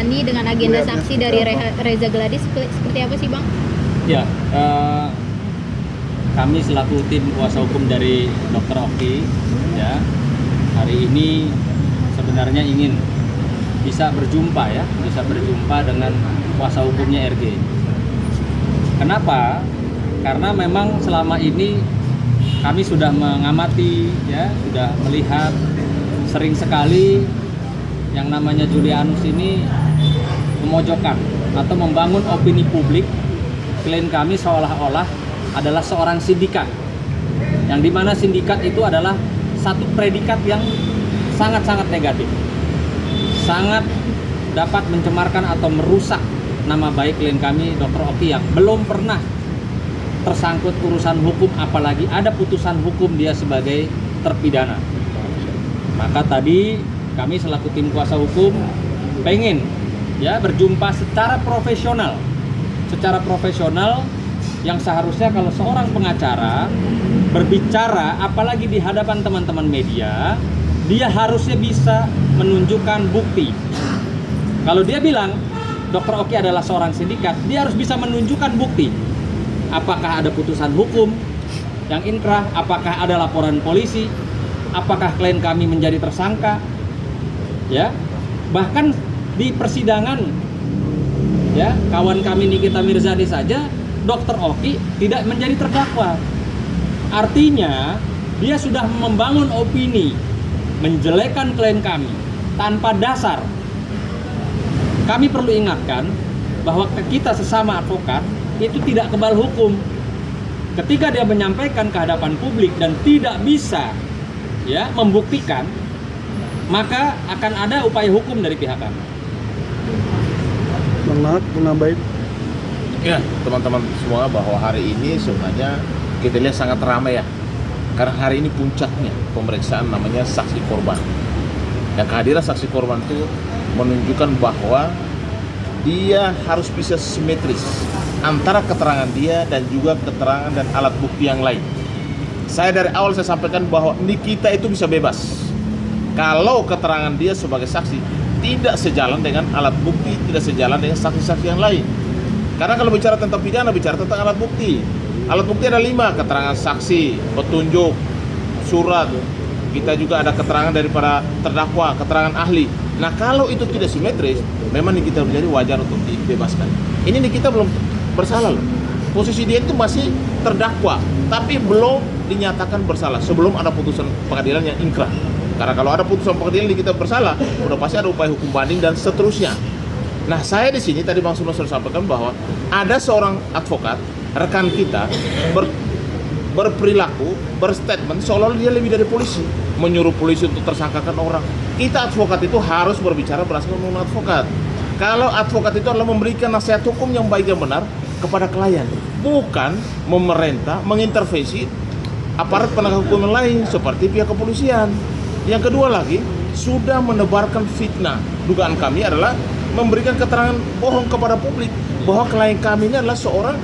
Dani dengan agenda saksi dari Reza Gladys seperti apa sih Bang? Ya, kami selaku tim kuasa hukum dari Dr. Oki, ya, hari ini sebenarnya ingin bisa berjumpa dengan kuasa hukumnya RG. Kenapa? Karena memang selama ini kami sudah mengamati, ya, sudah melihat sering sekali yang namanya Julianus ini memojokkan atau membangun opini publik. Klien kami seolah-olah adalah seorang sindikat, yang dimana sindikat itu adalah satu predikat yang sangat-sangat negatif, sangat dapat mencemarkan atau merusak nama baik klien kami Dr. Oki yang belum pernah tersangkut urusan hukum, apalagi ada putusan hukum dia sebagai terpidana. Maka tadi kami selaku tim kuasa hukum pengen, ya, berjumpa secara profesional yang seharusnya kalau seorang pengacara berbicara apalagi di hadapan teman-teman media, dia harusnya bisa menunjukkan bukti. Kalau dia bilang Dr. Oki adalah seorang sindikat, dia harus bisa menunjukkan bukti. Apakah ada putusan hukum yang inkrah, apakah ada laporan polisi, apakah klien kami menjadi tersangka, ya. Bahkan di persidangan, ya, kawan kami Nikita Mirzani saja Dr. Oki tidak menjadi terdakwa. Artinya dia sudah membangun opini menjelekkan klien kami tanpa dasar. Kami perlu ingatkan bahwa kita sesama advokat itu tidak kebal hukum. Ketika dia menyampaikan ke hadapan publik dan tidak bisa, ya, membuktikan, maka akan ada upaya hukum dari pihak kami. Bang Nahat, menambahin. Ya, teman-teman semua, bahwa hari ini sebenarnya kita lihat sangat ramai, ya. Karena hari ini puncaknya pemeriksaan namanya saksi korban. Yang kehadiran saksi korban itu menunjukkan bahwa dia harus bisa simetris antara keterangan dia dan juga keterangan dan alat bukti yang lain. Saya dari awal saya sampaikan bahwa Nikita itu bisa bebas kalau keterangan dia sebagai saksi tidak sejalan dengan alat bukti, tidak sejalan dengan saksi-saksi yang lain. Karena kalau bicara tentang pidana, bicara tentang alat bukti. Alat bukti ada 5, keterangan saksi, petunjuk, surat. Kita juga ada keterangan daripada terdakwa, keterangan ahli. Nah, kalau itu tidak simetris, memang Nikita menjadi wajar untuk dibebaskan. Ini Nikita belum bersalah loh. Posisi dia itu masih terdakwa, tapi belum dinyatakan bersalah sebelum ada putusan pengadilan yang inkrah. Karena kalau ada putusan pengadilan Nikita bersalah, udah pasti ada upaya hukum banding dan seterusnya. Nah, saya di sini tadi Bang Suno sudah sampaikan bahwa ada seorang advokat, rekan kita, berperilaku, berstatement seolah-olah dia lebih dari polisi, menyuruh polisi untuk tersangkakan orang. Kita advokat itu harus berbicara berdasarkan undang-undang advokat. Kalau advokat itu adalah memberikan nasihat hukum yang baik dan benar kepada klien, bukan memerintah, mengintervensi aparat penegak hukum yang lain seperti pihak kepolisian. Yang kedua lagi, sudah menebarkan fitnah. Dugaan kami adalah memberikan keterangan bohong kepada publik bahwa klien kami ini adalah seorang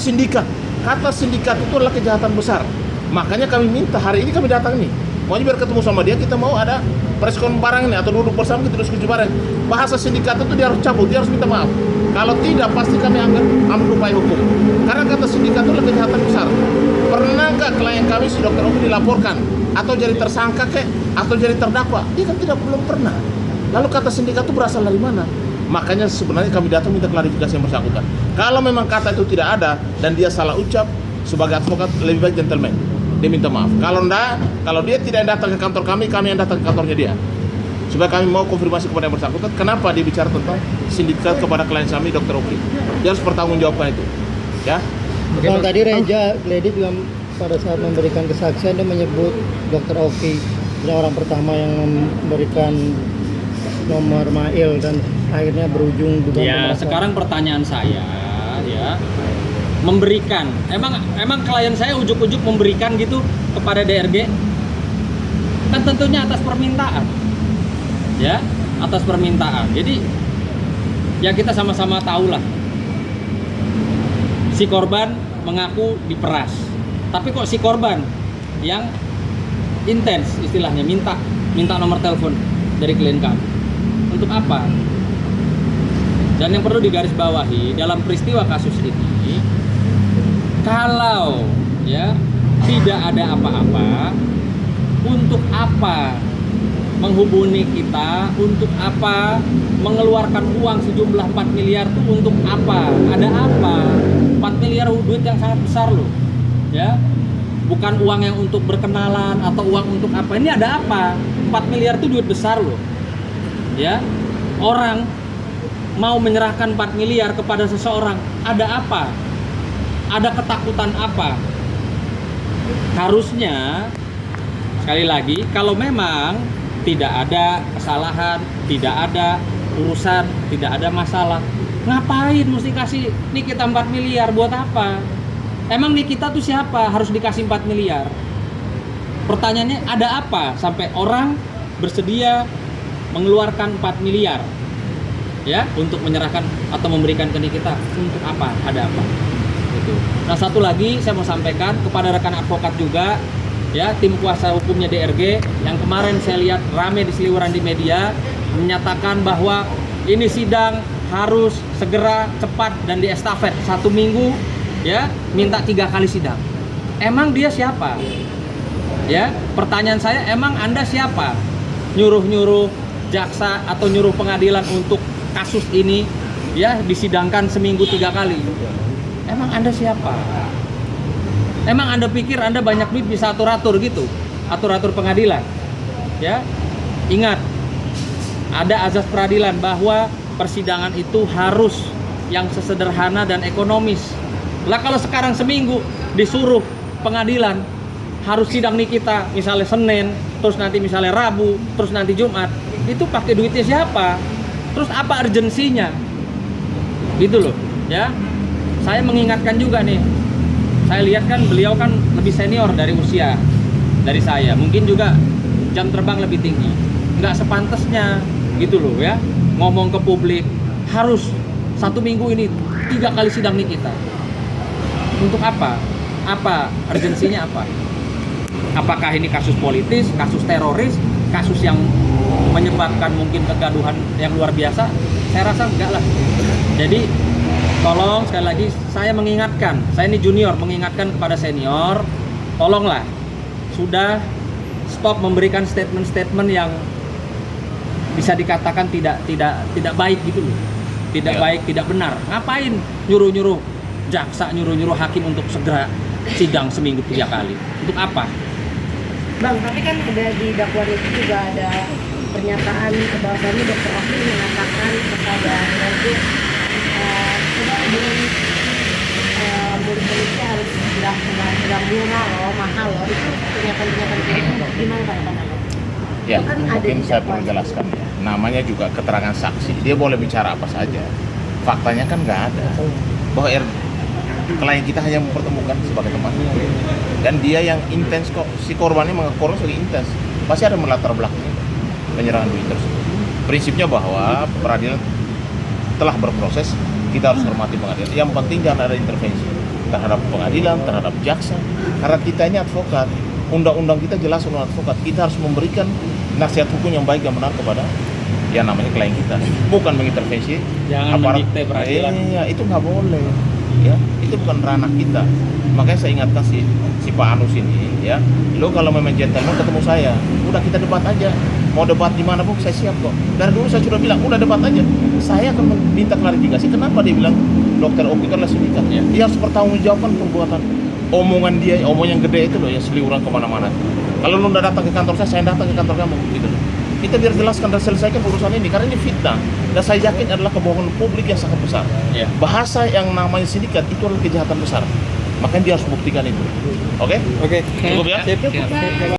sindikat. Kata sindikat itu adalah kejahatan besar. Makanya kami minta hari ini kami datang nih. Maunya biar ketemu sama dia, kita mau ada preskon bareng nih atau duduk bersama kita diskusi bareng. Bahasa sindikat itu dia harus cabut, dia harus minta maaf. Kalau tidak, pasti kami akan ambil upaya hukum. Karena kata sindikat itu adalah kejahatan besar. Pernah nggak klien kami si Dr. Oki dilaporkan atau jadi tersangka atau jadi terdakwa? Dia kan belum pernah. Lalu kata sindikat itu berasal dari mana? Makanya sebenarnya kami datang minta klarifikasi yang bersangkutan. Kalau memang kata itu tidak ada dan dia salah ucap, sebagai advokat lebih baik gentleman. Dia minta maaf. Kalau enggak, kalau dia tidak datang ke kantor kami yang datang ke kantornya dia. Supaya kami mau konfirmasi kepada yang bersangkutan, kenapa dia bicara tentang sindikat kepada klien kami Dr. Oki. Dia harus bertanggungjawabkan itu. Ya. Bang, tadi Reza Gladys juga pada saat memberikan kesaksian dia menyebut Dr. Oki adalah orang pertama yang memberikan nomor mail dan akhirnya berujung dugaan Ya, pemerasan. sekarang pertanyaan saya, ya, memberikan, emang klien saya ujuk-ujuk memberikan gitu kepada DRG? Kan tentunya atas permintaan, ya, atas permintaan. Jadi ya kita sama-sama tahu lah, si korban mengaku diperas, tapi kok si korban yang intens istilahnya minta nomor telepon dari klien kami. Untuk apa? Dan yang perlu digarisbawahi dalam peristiwa kasus ini, kalau ya tidak ada apa-apa, untuk apa menghubungi kita, untuk apa mengeluarkan uang sejumlah 4 miliar itu untuk apa? Ada apa? 4 miliar duit yang sangat besar loh, ya. Bukan uang yang untuk berkenalan atau uang untuk apa. Ini ada apa? 4 miliar itu duit besar loh, ya. Orang mau menyerahkan 4 miliar kepada seseorang, ada apa? Ada ketakutan apa? Harusnya, sekali lagi, kalau memang tidak ada kesalahan, tidak ada urusan, tidak ada masalah, ngapain mesti kasih Nikita 4 miliar? Buat apa? Emang Nikita tuh siapa harus dikasih 4 miliar? Pertanyaannya, ada apa sampai orang bersedia mengeluarkan 4 miliar ya untuk menyerahkan atau memberikan ke Nikita? Untuk apa? Ada apa? Gitu. Nah, satu lagi saya mau sampaikan kepada rekan advokat juga, ya, tim kuasa hukumnya DRG yang kemarin saya lihat rame di seliweran di media menyatakan bahwa ini sidang harus segera, cepat, dan diestafet 1 minggu, ya, minta 3 kali sidang. Emang dia siapa? Ya, pertanyaan saya, emang Anda siapa? Nyuruh-nyuruh jaksa atau nyuruh pengadilan untuk kasus ini ya disidangkan seminggu 3 kali. Emang Anda siapa? Emang Anda pikir Anda banyak duit bisa atur-atur gitu? Atur-atur pengadilan? Ya, ingat, ada azas peradilan bahwa persidangan itu harus yang sesederhana dan ekonomis. Lah kalau sekarang seminggu disuruh pengadilan harus sidang Nikita misalnya Senin, terus nanti misalnya Rabu, terus nanti Jumat, itu pakai duitnya siapa? Terus apa urgensinya? Gitu loh, ya. Saya mengingatkan juga nih. Saya lihat kan beliau kan lebih senior dari usia dari saya, mungkin juga jam terbang lebih tinggi. Nggak sepantasnya gitu loh ya, ngomong ke publik harus 1 minggu ini 3 kali sidang Nikita. Untuk apa? Apa urgensinya apa? Apakah ini kasus politis, kasus teroris, kasus yang menyebabkan mungkin kegaduhan yang luar biasa? Saya rasa enggak lah. Jadi tolong sekali lagi saya mengingatkan, saya ini junior mengingatkan kepada senior, tolonglah sudah stop memberikan statement-statement yang bisa dikatakan tidak baik gitu loh. Tidak baik, tidak benar. Ngapain nyuruh-nyuruh jaksa, nyuruh-nyuruh hakim untuk segera sidang seminggu 3 kali? Untuk apa? Bang, tapi kan ada di dakwaan itu juga ada pernyataan bahwasannya Dr. Oki mengatakan kepada DRG coba dengan murid-muridnya harus nggak murah loh, mahal loh. Itu pernyataan itu gimana Pak Pandangan? Ya, Itu kan ada mungkin di saya dakwaan. perlu jelaskan ya. Namanya juga keterangan saksi. Dia boleh bicara apa saja. Faktanya kan nggak ada. Bahwa klien kita hanya mempertemukan sebagai teman. Dan dia yang intens kok. Si korbannya mengaku sebagai intens. Pasti ada melatar belakangnya penyerahan duit tersebut. Prinsipnya bahwa peradilan telah berproses, kita harus hormati pengadilan. Yang penting jangan ada intervensi terhadap pengadilan, terhadap jaksa. Karena kita ini advokat. Undang-undang kita jelas undang advokat. Kita harus memberikan nasihat hukum yang baik dan benar kepada yang namanya klien kita. Bukan mengintervensi. Jangan mendikte peradilan. Iya, itu nggak boleh. Ya, itu bukan ranah kita. Makanya saya ingatkan si Pak Anus ini, ya, lo kalau memang gentleman ketemu saya, udah kita debat aja. Mau debat di mana pun saya siap kok. Dari dulu saya sudah bilang, udah debat aja. Saya akan minta klarifikasi kenapa dia bilang Dr. Oki itu adalah sindikat. Ya. Dia harus pertanggungjawabkan perbuatan omongan dia, omong yang gede itu loh, yang seliuran kemana-mana. Kalau lu udah datang ke kantor saya datang ke kantor kamu, gitu loh. Kita biar jelaskan dan selesaikan urusan ini karena ini fitnah dan saya yakin adalah kebohongan publik yang sangat besar. Ya. Bahasa yang namanya sindikat itu adalah kejahatan besar. Makanya dia harus buktikan itu. Oke? Oke. Cukup ya? Sip.